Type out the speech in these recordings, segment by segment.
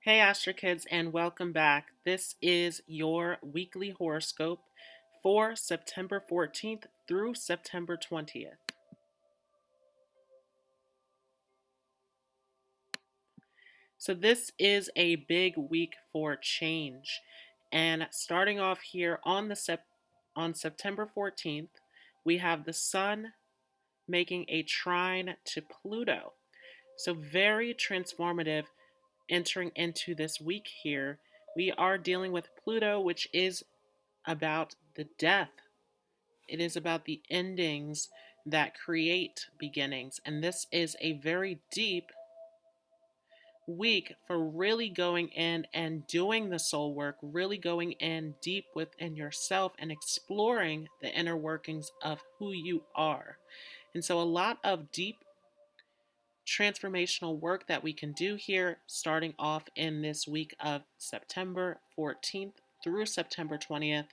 Hey, Astro Kids, and welcome back. This is your weekly horoscope for September 14th through September 20th. So, this is a big week for change. And starting off here on September 14th, we have the Sun making a trine to Pluto. So, very transformative entering into this week here. We are dealing with Pluto, which is about the death. It is about the endings that create beginnings. And this is a very deep week for really going in and doing the soul work, really going in deep within yourself and exploring the inner workings of who you are. And so, a lot of deep transformational work that we can do here, starting off in this week of September 14th through September 20th.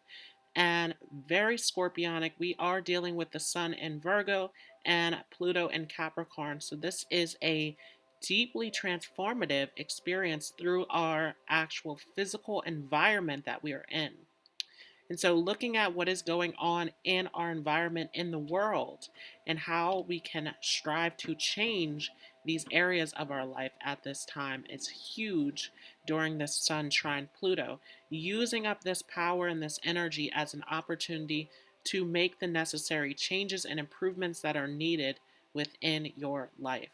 And very scorpionic. We are dealing with the Sun in Virgo and Pluto in Capricorn. So this is a deeply transformative experience through our actual physical environment that we are in. And so, looking at what is going on in our environment in the world and how we can strive to change these areas of our life at this time is huge during this Sun trine Pluto. Using up this power and this energy as an opportunity to make the necessary changes and improvements that are needed within your life.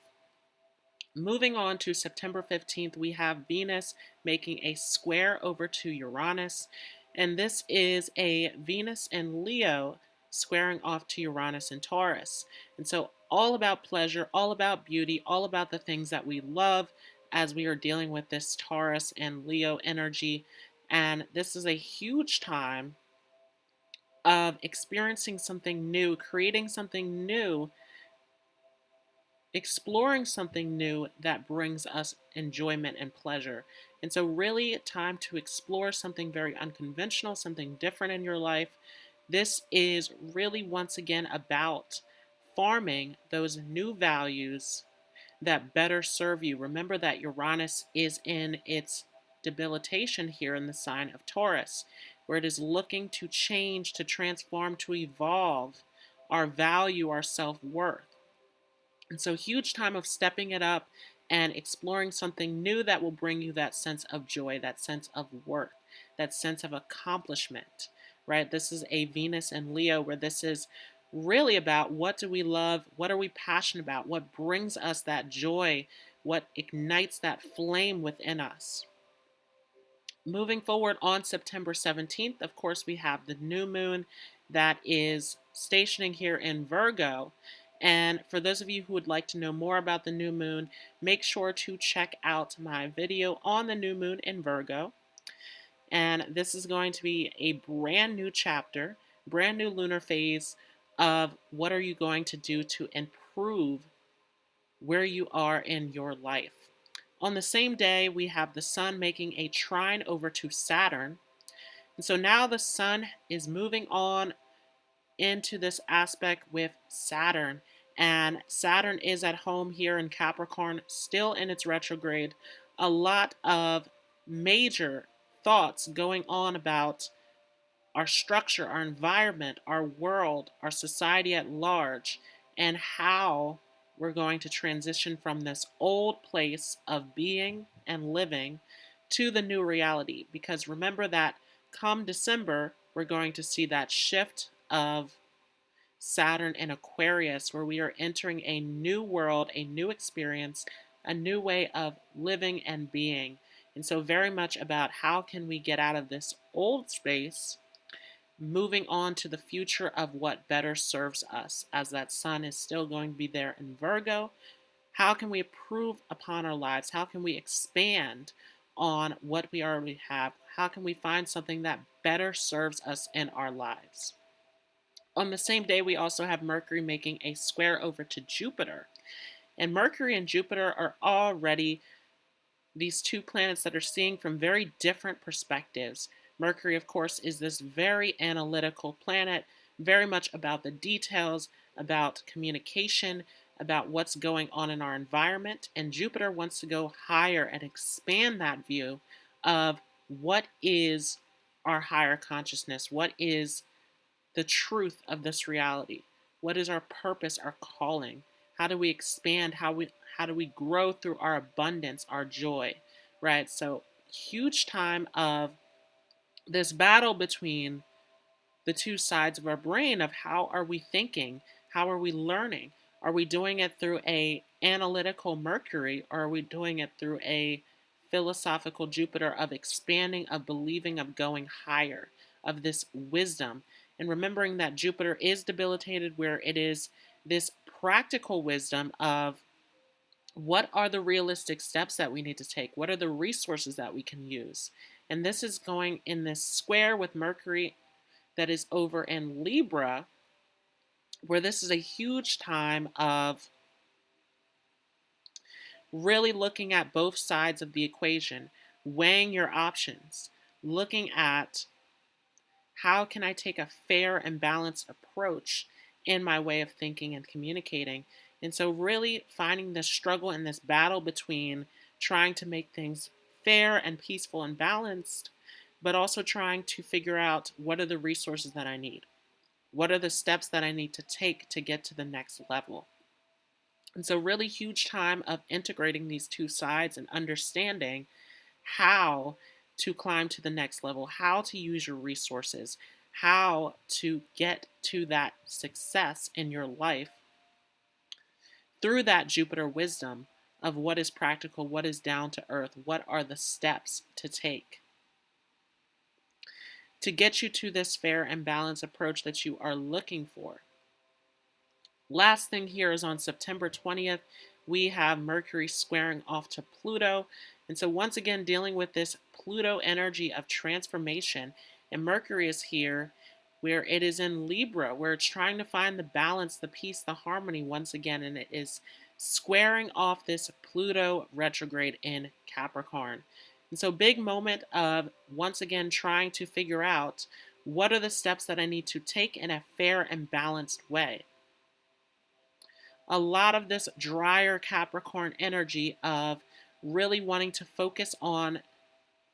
Moving on to September 15th, we have Venus making a square over to Uranus. And this is a Venus and Leo squaring off to Uranus and Taurus. And so, all about pleasure, all about beauty, all about the things that we love as we are dealing with this Taurus and Leo energy. And this is a huge time of experiencing something new, creating something new, exploring something new that brings us enjoyment and pleasure. And so, really, time to explore something very unconventional, something different in your life. This is really, once again, about farming those new values that better serve you. Remember that Uranus is in its debilitation here in the sign of Taurus, where it is looking to change, to transform, to evolve our value, our self worth. And so, huge time of stepping it up and exploring something new that will bring you that sense of joy, that sense of worth, that sense of accomplishment, right? This is a Venus and Leo where this is really about what do we love? What are we passionate about? What brings us that joy? What ignites that flame within us? Moving forward on September 17th, of course, we have the new moon that is stationing here in Virgo. And for those of you who would like to know more about the new moon, make sure to check out my video on the new moon in Virgo. And this is going to be a brand new chapter, brand new lunar phase of what are you going to do to improve where you are in your life. On the same day, we have the Sun making a trine over to Saturn. And so now the Sun is moving on into this aspect with Saturn. And Saturn is at home here in Capricorn, still in its retrograde. A lot of major thoughts going on about our structure, our environment, our world, our society at large, and how we're going to transition from this old place of being and living to the new reality. Because remember that come December, we're going to see that shift of Saturn in Aquarius, where we are entering a new world, a new experience, a new way of living and being. And so, very much about how can we get out of this old space, moving on to the future of what better serves us, as that Sun is still going to be there in Virgo. How can we improve upon our lives? How can we expand on what we already have? How can we find something that better serves us in our lives? On the same day, we also have Mercury making a square over to Jupiter. And Mercury and Jupiter are already these two planets that are seeing from very different perspectives. Mercury, of course, is this very analytical planet, very much about the details, about communication, about what's going on in our environment, and Jupiter wants to go higher and expand that view of what is our higher consciousness, what is the truth of this reality, what is our purpose, our calling, how do we expand, how do we grow through our abundance, our joy, right? So huge time of this battle between the two sides of our brain of how are we thinking, how are we learning, are we doing it through a analytical Mercury, or are we doing it through a philosophical Jupiter of expanding, of believing, of going higher, of this wisdom, and remembering that Jupiter is debilitated, where it is this practical wisdom of what are the realistic steps that we need to take, what are the resources that we can use. And this is going in this square with Mercury that is over in Libra, where this is a huge time of really looking at both sides of the equation, weighing your options, looking at how can I take a fair and balanced approach in my way of thinking and communicating. And so really finding this struggle and this battle between trying to make things fair and peaceful and balanced, but also trying to figure out what are the resources that I need. What are the steps that I need to take to get to the next level? And so, really huge time of integrating these two sides and understanding how to climb to the next level, how to use your resources, how to get to that success in your life through that Jupiter wisdom of what is practical, what is down to earth, what are the steps to take to get you to this fair and balanced approach that you are looking for. Last thing here is on September 20th, we have Mercury squaring off to Pluto. And so once again, dealing with this Pluto energy of transformation. And Mercury is here where it is in Libra, where it's trying to find the balance, the peace, the harmony once again. And it is squaring off this Pluto retrograde in Capricorn. And so big moment of once again trying to figure out what are the steps that I need to take in a fair and balanced way. A lot of this drier Capricorn energy of really wanting to focus on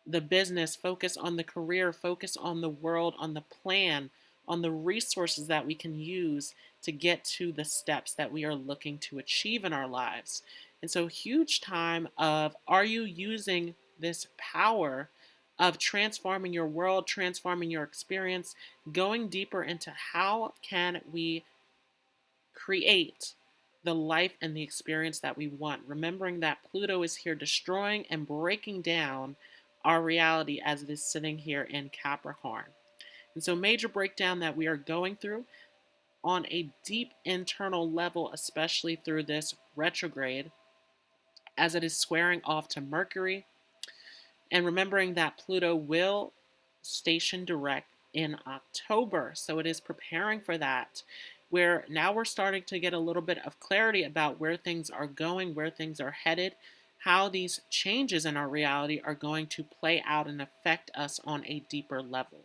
the business, focus on the career, focus on the world, on the plan, on the resources that we can use to get to the steps that we are looking to achieve in our lives. And so huge time of, are you using this power of transforming your world, transforming your experience, going deeper into how can we create the life and the experience that we want, remembering that Pluto is here destroying and breaking down our reality as it is sitting here in Capricorn. And so major breakdown that we are going through on a deep internal level, especially through this retrograde, as it is squaring off to Mercury, and remembering that Pluto will station direct in October. So it is preparing for that, where now we're starting to get a little bit of clarity about where things are going, where things are headed, how these changes in our reality are going to play out and affect us on a deeper level.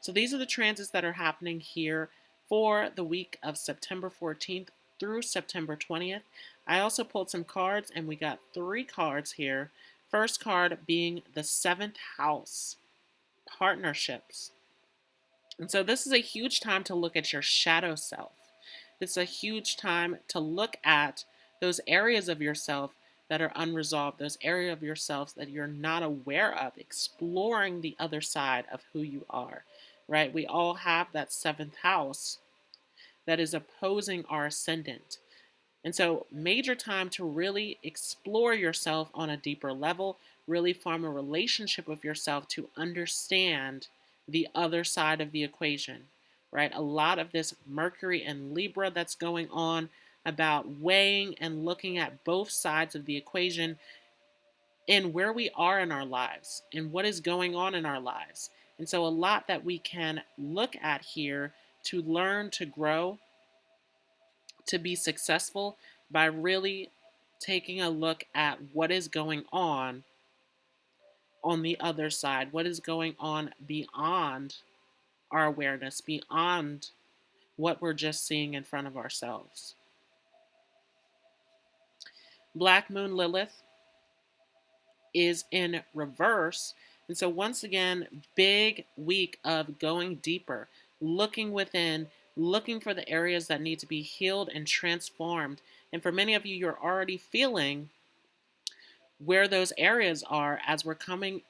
So these are the transits that are happening here for the week of September 14th through September 20th. I also pulled some cards, and we got 3 cards here. First card being the 7th house, partnerships. And so this is a huge time to look at your shadow self. It's a huge time to look at those areas of yourself that are unresolved, those areas of yourself that you're not aware of, exploring the other side of who you are, right? We all have that 7th house that is opposing our ascendant. And so major time to really explore yourself on a deeper level, really form a relationship with yourself to understand the other side of the equation, right? A lot of this Mercury and Libra that's going on about weighing and looking at both sides of the equation in where we are in our lives and what is going on in our lives. And so a lot that we can look at here to learn, to grow, to be successful by really taking a look at what is going on the other side, what is going on beyond our awareness, beyond what we're just seeing in front of ourselves. Black Moon Lilith is in reverse. And so, once again, big week of going deeper, looking within, looking for the areas that need to be healed and transformed. And for many of you, you're already feeling where those areas are as we're coming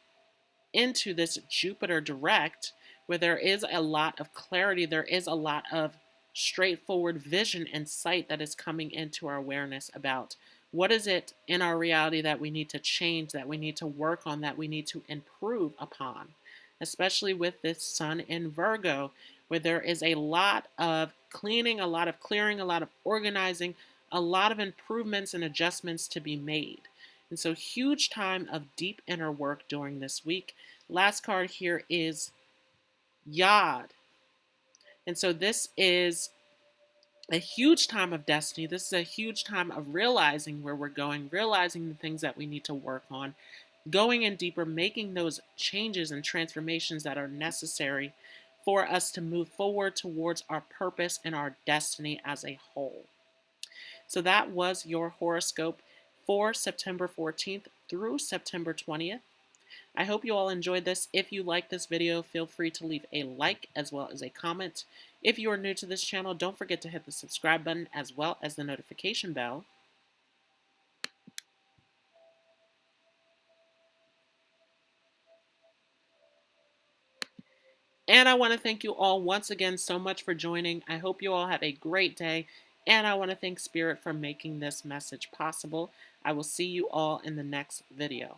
into this Jupiter direct, where there is a lot of clarity, there is a lot of straightforward vision and sight that is coming into our awareness about what is it in our reality that we need to change, that we need to work on, that we need to improve upon, especially with this Sun in Virgo, where there is a lot of cleaning, a lot of clearing, a lot of organizing, a lot of improvements and adjustments to be made. And so, huge time of deep inner work during this week. Last card here is Yod. And so, this is a huge time of destiny. This is a huge time of realizing where we're going, realizing the things that we need to work on, going in deeper, making those changes and transformations that are necessary for us to move forward towards our purpose and our destiny as a whole. So that was your horoscope for September 14th through September 20th. I hope you all enjoyed this. If you like this video, feel free to leave a like as well as a comment. If you are new to this channel, don't forget to hit the subscribe button as well as the notification bell. And I want to thank you all once again so much for joining. I hope you all have a great day. And I want to thank Spirit for making this message possible. I will see you all in the next video.